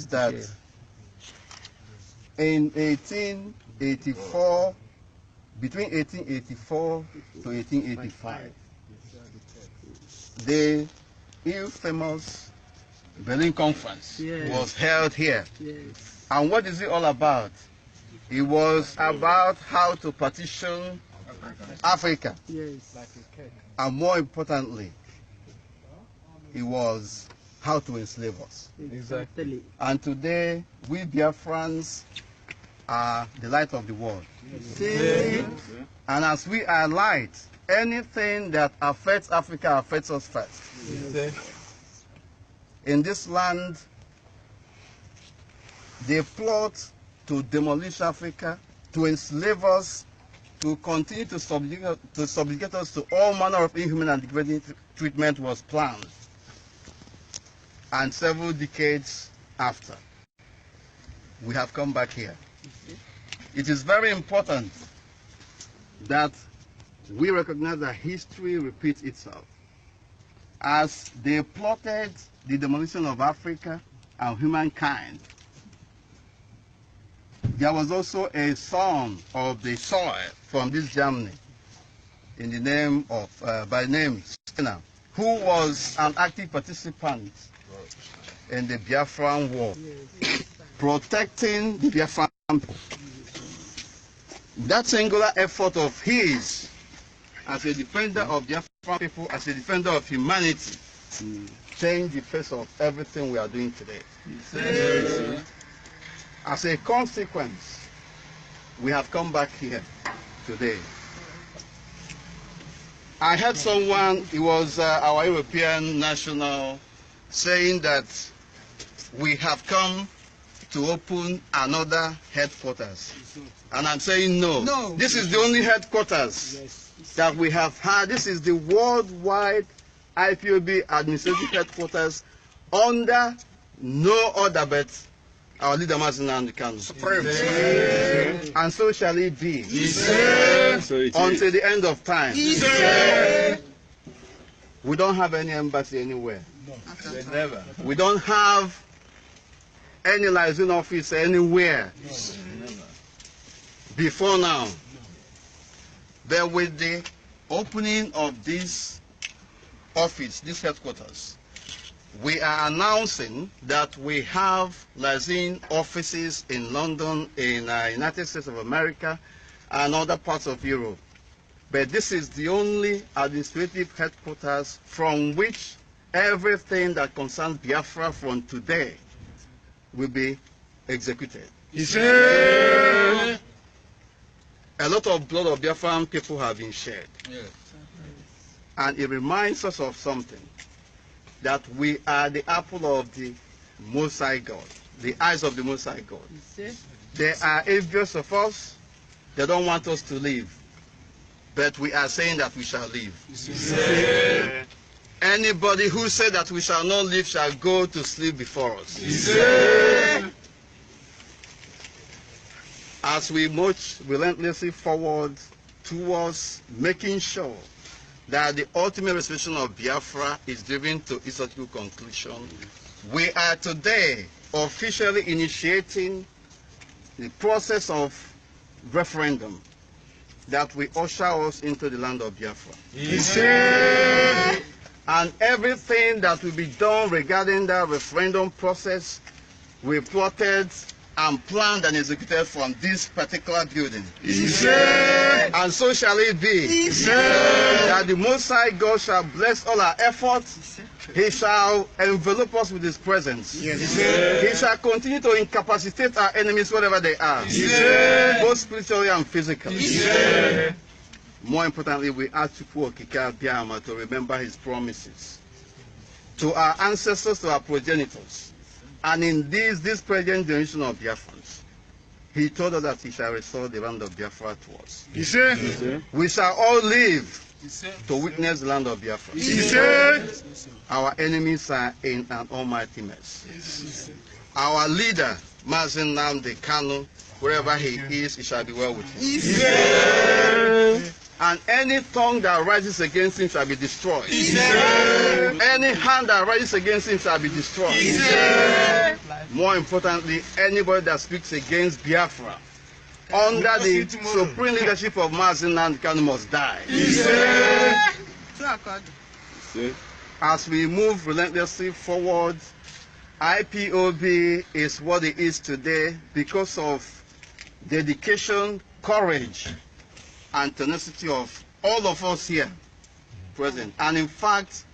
that in 1884, between 1884 to 1885, the infamous Berlin Conference was held here. And what is it all about? It was about how to partition Africa. And more importantly, it was how to enslave us. Exactly. And today, we Biafrans are the light of the world. And as we are light, anything that affects Africa affects us first. In this land, they plot to demolish Africa, to enslave us, to continue to subjugate us to all manner of inhuman and degrading treatment was planned. And several decades after, we have come back here. It is very important that we recognize that history repeats itself. As they plotted the demolition of Africa and humankind, there was also a son of the soil from this Germany in the name of, by name Sena, who was an active participant in the Biafran war, protecting the Biafran people. That singular effort of his as a defender of Biafran people, as a defender of humanity, changed the face of everything we are doing today. As a consequence, we have come back here today. I heard someone, it was our European national, saying that we have come to open another headquarters. And I'm saying no. This is the only headquarters that we have had. This is the worldwide IPOB administrative headquarters under no other but our leader Mazi Supreme. And so shall it be. Until the end of time. We don't have any embassy anywhere. Never. We don't have any liaison office anywhere before now. But with the opening of this office, this headquarters, we are announcing that we have liaison offices in London, in United States of America, and other parts of Europe. But this is the only administrative headquarters from which everything that concerns Biafra from today will be executed. A lot of blood of Biafran people have been shed. And it reminds us of something, that we are the apple of the Most High God, the eyes of the Most High God. They are envious of us. They don't want us to live. But we are saying that we shall live. Anybody who said that we shall not live shall go to sleep before us. As we march relentlessly forward towards making sure that the ultimate restoration of Biafra is driven to its logical conclusion, we are today officially initiating the process of referendum that will usher us into the land of Biafra. And everything that will be done regarding that referendum process, we plotted and planned and executed from this particular building. And so shall it be, that the Most High God shall bless all our efforts. He shall envelop us with His presence. He shall continue to incapacitate our enemies wherever they are, both spiritually and physically. More importantly, we ask Chukwu Okike Abiyama to remember His promises to our ancestors, to our progenitors. And in this present generation of Biafrans, He told us that He shall restore the land of Biafra to us. We shall all live to witness the land of Biafra. Our enemies are in an almighty mess. Our leader, Mazi Kanu, wherever he is, it shall be well with him. And any tongue that rises against him shall be destroyed. Any hand that rises against him shall be destroyed. More importantly, anybody that speaks against Biafra under the supreme leadership of Mazi must die. As we move relentlessly forward, IPOB is what it is today because of dedication, courage, and tenacity of all of us here present. And in fact,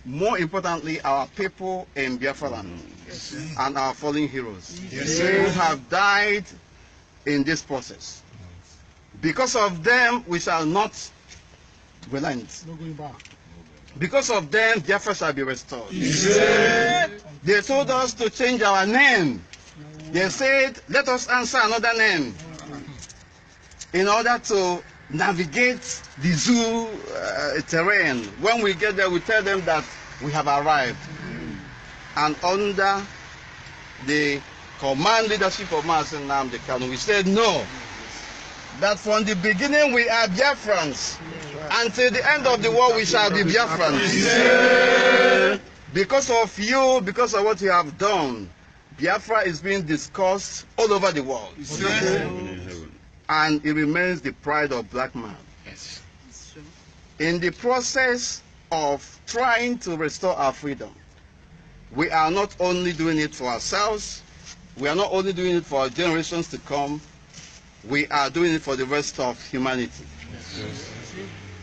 more importantly, our people in Biafra land and our fallen heroes who have died in this process. Because of them, we shall not relent. Because of them, Biafra shall be restored. They told us to change our name. They said, let us answer another name in order to navigate the zoo terrain. When we get there, we tell them that we have arrived. And under the command leadership of Mazi, we said no. That from the beginning we are Biafrans. Until the end of the war we shall be Biafrans. Because of you, because of what you have done, Biafra is being discussed all over the world. And it remains the pride of black man. In the process of trying to restore our freedom, we are not only doing it for ourselves, we are not only doing it for our generations to come, we are doing it for the rest of humanity.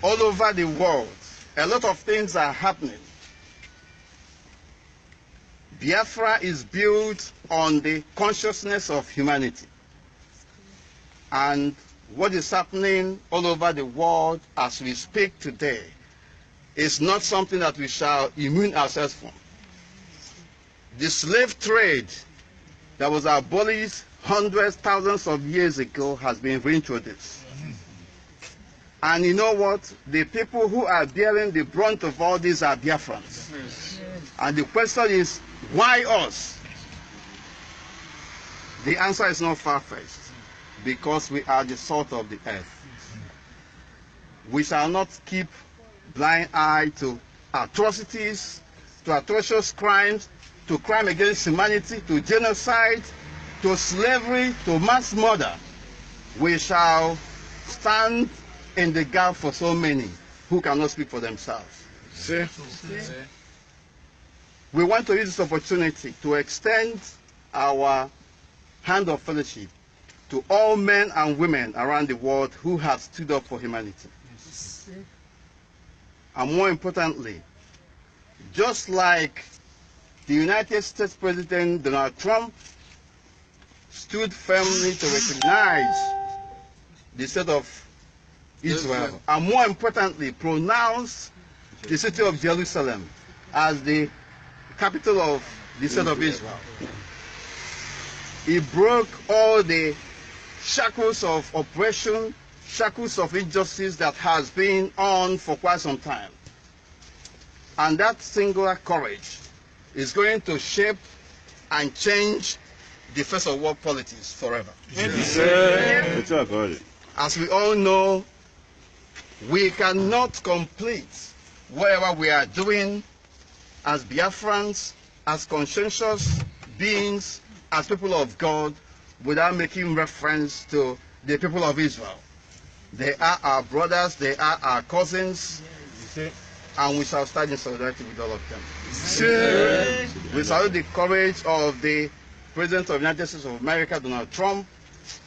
All over the world, a lot of things are happening. Biafra is built on the consciousness of humanity. And what is happening all over the world as we speak today is not something that we shall immune ourselves from. The slave trade that was abolished hundreds, thousands of years ago has been reintroduced. And you know what? The people who are bearing the brunt of all this are Biafrans. And the question is, why us? The answer is not far-fetched. Because we are the salt of the earth. We shall not keep blind eye to atrocities, to atrocious crimes, to crime against humanity, to genocide, to slavery, to mass murder. We shall stand in the gap for so many who cannot speak for themselves. We want to use this opportunity to extend our hand of fellowship to all men and women around the world who have stood up for humanity. And more importantly, just like the United States President Donald Trump stood firmly to recognize the state of Israel, and more importantly, pronounced the city of Jerusalem as the capital of the state of Israel. He broke all the shackles of oppression, shackles of injustice that has been on for quite some time. And that singular courage is going to shape and change the face of world politics forever. As we all know, we cannot complete whatever we are doing as Biafrans, as conscientious beings, as people of God, without making reference to the people of Israel. They are our brothers, they are our cousins, and we shall stand in solidarity with all of them. We salute the courage of the President of the United States of America, Donald Trump,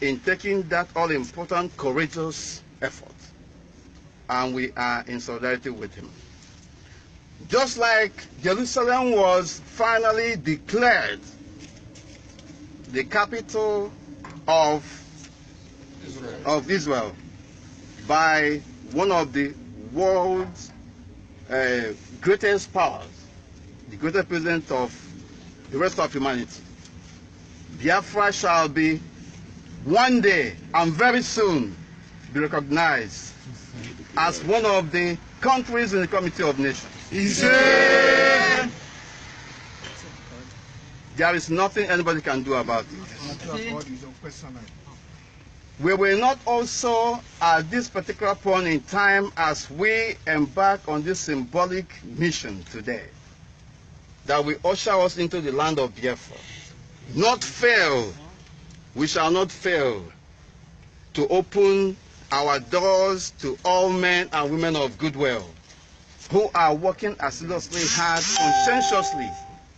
in taking that all-important, courageous effort. And we are in solidarity with him. Just like Jerusalem was finally declared the capital of Israel by one of the world's greatest powers, the greatest president of the rest of humanity. Biafra shall be one day and very soon be recognized as one of the countries in the Committee of Nations. There is nothing anybody can do about it. We will not also, at this particular point in time, as we embark on this symbolic mission today, that will usher us into the land of Biafra, not fail. We shall not fail to open our doors to all men and women of goodwill who are working assiduously hard, conscientiously,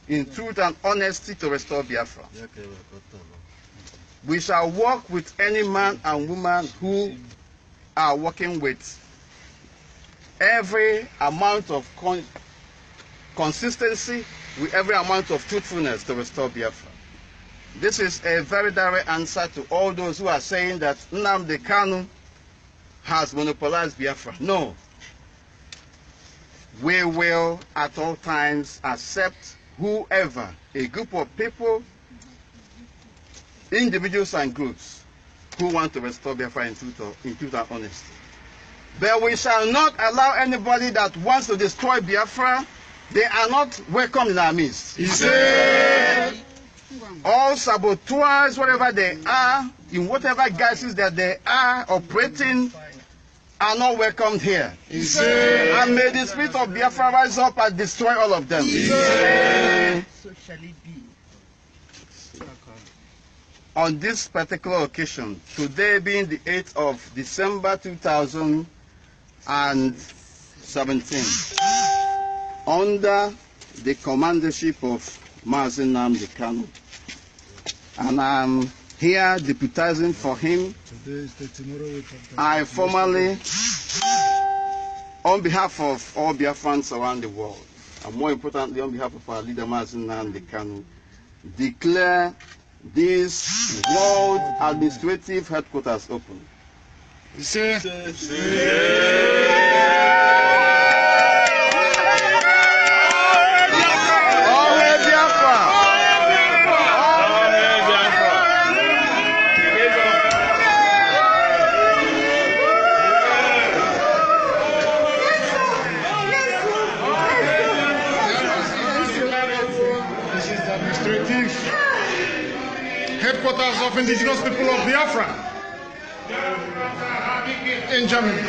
in truth and honesty to restore Biafra. We shall work with any man and woman who are working with every amount of consistency, with every amount of truthfulness to restore Biafra. This is a very direct answer to all those who are saying that Nnamdi Kanu has monopolized Biafra. No. We will at all times accept whoever, a group of people, individuals and groups who want to restore Biafra in truth and honesty. But we shall not allow anybody that wants to destroy Biafra. They are not welcome in our midst. All saboteurs, whatever they are, in whatever guises that they are operating, are not welcomed here. And may the spirit of Biafra rise up and destroy all of them. So shall it be. On this particular occasion, today being the 8th of December 2017, under the commandership of Mazi Kanu, and I'm here deputizing for him, I formally, on behalf of all Biafrans around the world, and more importantly on behalf of our leader Mazi Kanu, declare this World Administrative Headquarters open. Headquarters of indigenous people of Biafra in Germany.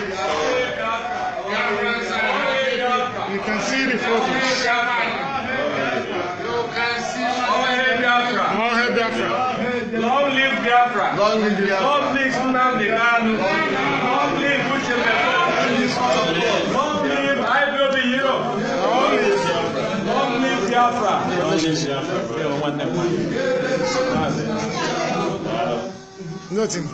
You can see the photos. All hail Biafra. Long live Biafra. Long live Biafra. Long live Nnamdi Kanu. Long live MEFOR. Long live Ipob Europe. Long live Biafra. Nothing.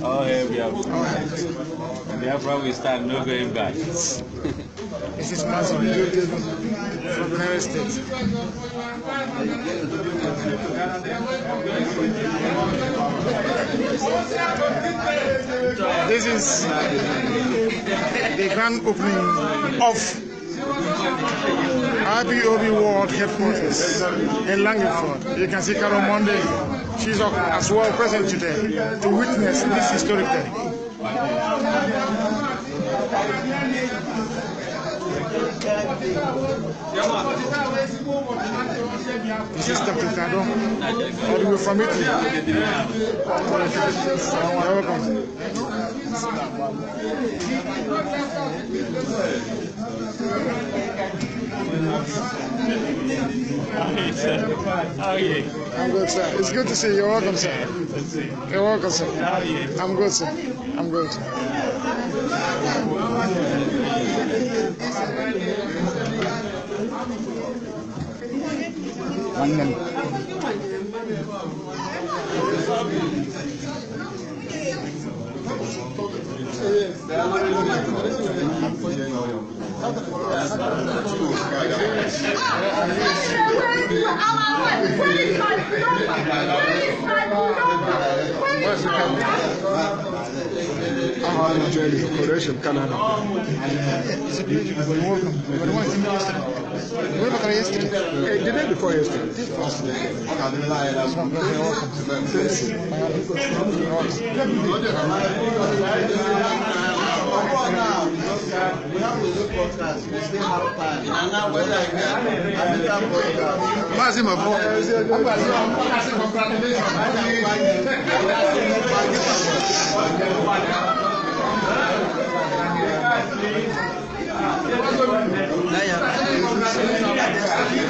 Oh, here Biafra, we start no going back. This is Mazi from the United States. This is the grand opening of Ipob World Headquarters in Langford. You can see Carol Monday. She's as well present today to witness this historic day. This is Dr. Tado, all the way from Italy. You're welcome. How are you? I'm good, sir. It's good to see you. You're welcome, sir. You're welcome, sir. I'm good, sir. I'm good. journey, Corporation Canada. It's a pleasure. You're welcome. You were the one to me yesterday. We were there yesterday. The day before yesterday. You're welcome. We have to look for class. We still have time. And now whether I can, Mazi, my boy. congratulations.